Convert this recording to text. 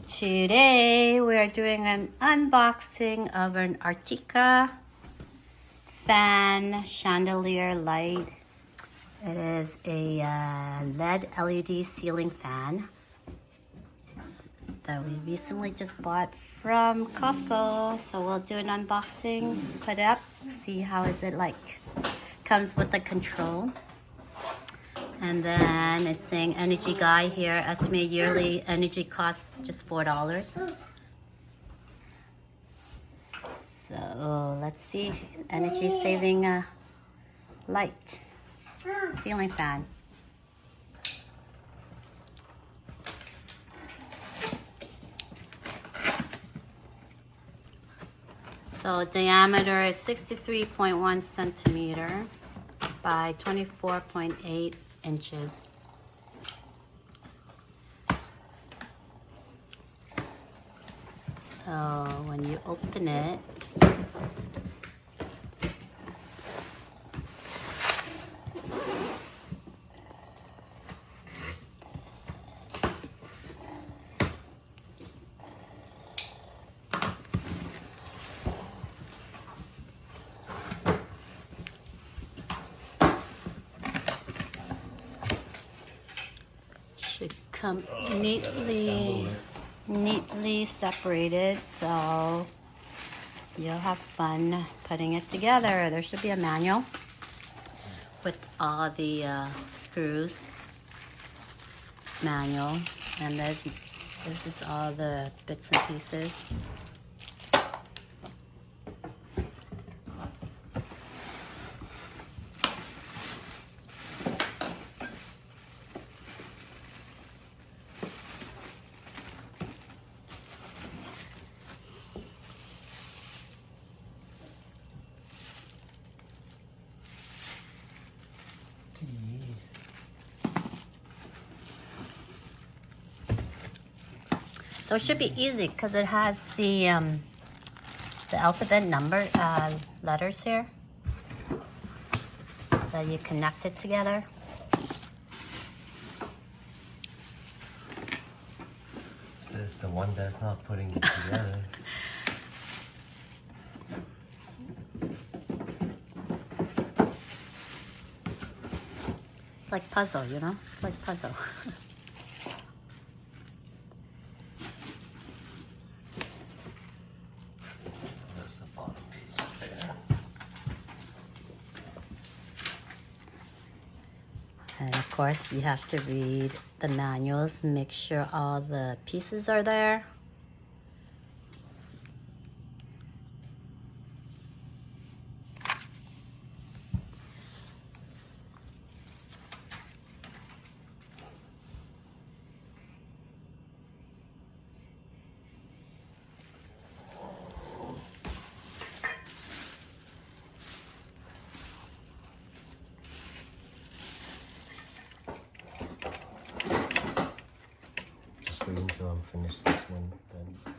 Today we are doing an unboxing of an Artika fan chandelier light. It is a LED ceiling fan that we recently just bought from Costco. So we'll do an unboxing, put it up, see how is it like. Comes with a control. And then it's saying energy guy here, estimated yearly energy costs just $4. So let's see, energy saving light, ceiling fan. So diameter is 63.1 centimeter by 24.8 inches. So when you open it, should come neatly separated, so you'll have fun putting it together. There should be a manual with all the screws manual, and this is all the bits and pieces. So it should be easy because it has the alphabet number letters here. So you connect it together. Says the one that's not putting it together. It's like puzzle, you know? It's like puzzle. There's the bottom piece there. And of course, you have to read the manuals, make sure all the pieces are there. Just wait until I'm finished this one, then